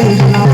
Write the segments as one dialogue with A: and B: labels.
A: Oh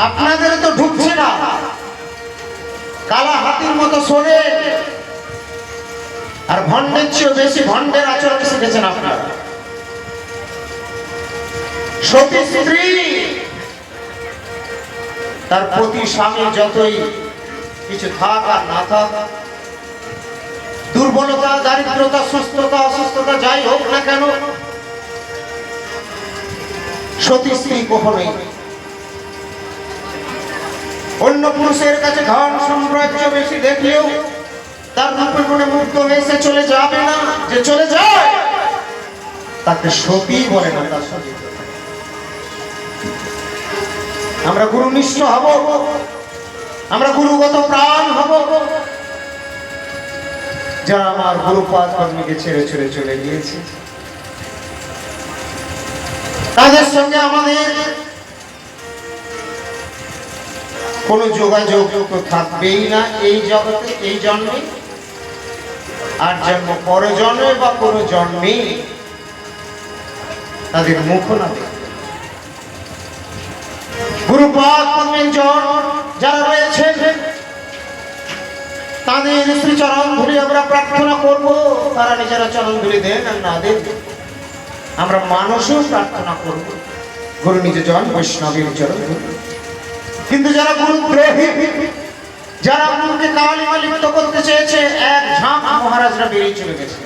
A: আপনাদের তো ঢুকছে না, কালা হাতির মতো সরে আর ভণ্ডের চেয়েও বেশি ভণ্ডের আচরণ শিখেছেন আপনারা। সতী স্ত্রী তার প্রতি স্বামী যতই কিছু থাক আর না থাক, দুর্বলতা, দারিদ্রতা, সুস্থতা, অসুস্থতা যাই হোক না কেন, সতী স্ত্রী কখনোই অন্য পুরুষের কাছে ধন সাম্রাজ্য বেশি দেখলেও তার রূপে গুণে মুগ্ধ হয়ে সে চলে যাবে না। যে চলে যায় তাকে সতী বলে না, তার সতী। আমরা গুরুনিষ্ঠ হব, আমরা গুরুগত প্রাণ হব। যারা আমার গুরুপাদ পদ্মকে ছেড়ে ছেড়ে চলে গিয়েছে তাদের সঙ্গে আমাদের কোনো যোগাযোগ তো থাকবেই না এই জগতে, এই জন্মে। আর জন্ম পরে জন্মে বা কোনো জন্মে তাদের মুখ না দেখবে। গুরুপাদ পদ্মের জন যারা রয়েছে তাদের শ্রীচরণ ধুলি আমরা প্রার্থনা করব। তারা নিজেরা চরণ ধুলি দেন আর না দেন, আমরা মানুষও প্রার্থনা করব গুরু নিজ জন বৈষ্ণবের চরণ ধুলি। কিন্তু যারা গুরুদ্রোহী, যারা গুরুকে কালিমা লিপ্ত করতে চেয়েছে, এক ঝাঁক মহারাজরা বেরিয়ে চলে গেছে।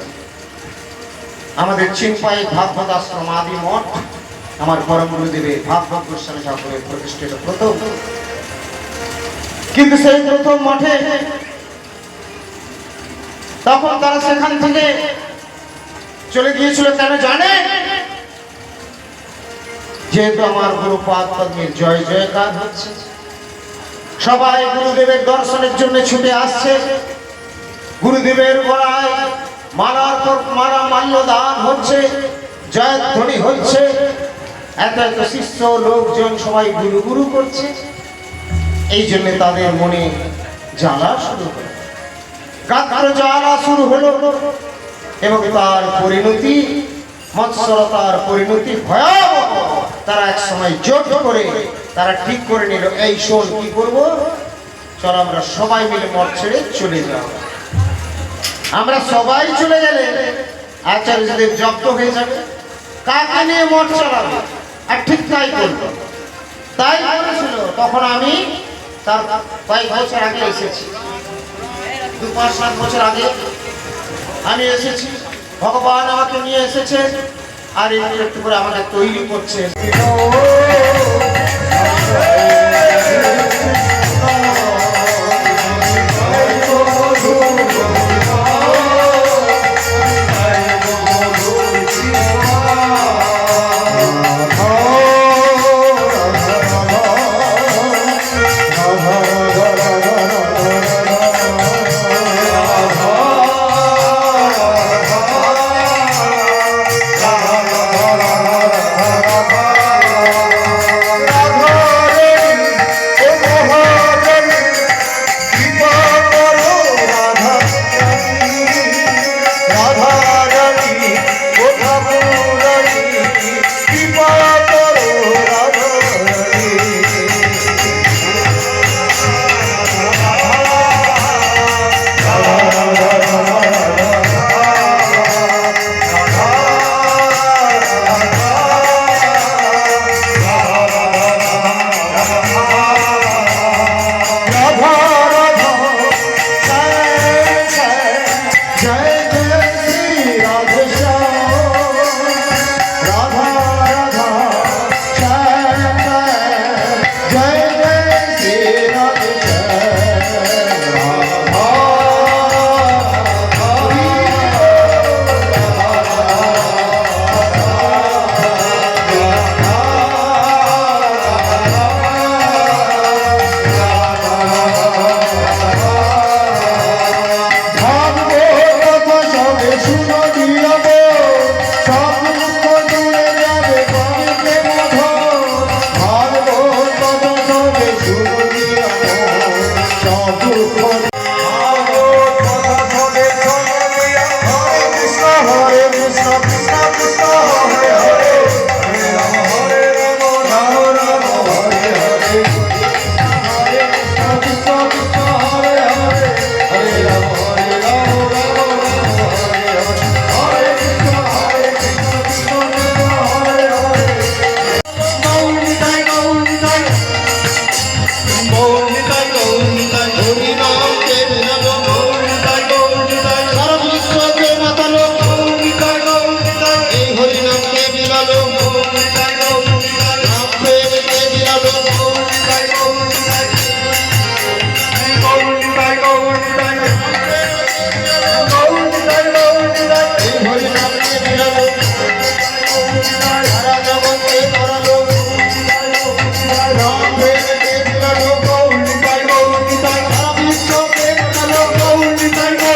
A: আমাদের চিনপাই ভাগবত আশ্রম আদি মঠ আমার পরম গুরুদেবের ভাগবত গোস্বামী ঠাকুরের প্রতিষ্ঠিত প্রথম। কিন্তু সেই প্রথম মঠে তখন তারা সেখান থেকে চলে গিয়েছিল কেন জানে? যেহেতু আমার গুরুপাদ পদ্মের জয় জয়কার হচ্ছে, সবাই গুরুদেবের দর্শনের জন্য ছুটে আসছে। গুরুদেবের গলায় মালার পর মালা মাল্য দান হচ্ছে, জয়ধ্বনি হচ্ছে। এত এত শিষ্য লোকজন সবাই গুরু গুরু করছে। এই জন্য তাদের মনে জ্বালা শুরু হলো, গাত্র জ্বালা শুরু হলো। এবং তার পরিণতি, মৎসরতার পরিণতি ভয়াবহ। তারা এক সময় জোট করে তারা ঠিক করে নিল, এই শোন কি করব, চল আমরা সবাই মিলে মঠ ছেড়ে চলে যাব। আমরা সবাই চলে গেলে আচার্যদের জব্দ হয়ে যাবে, কাকে নিয়ে মঠ চালাবে? আর ঠিক তাই করলো, তাই করেছিল। তখন আমি তার কয়েক বছর আগে এসেছি, 2-5-7 বছর আগে আমি এসেছি। ভগবান আমাকে নিয়ে এসেছে আর একটু একটু করে আমাকে তৈরি করছে।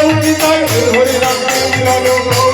B: উঠিতাই হরি নাম মিলন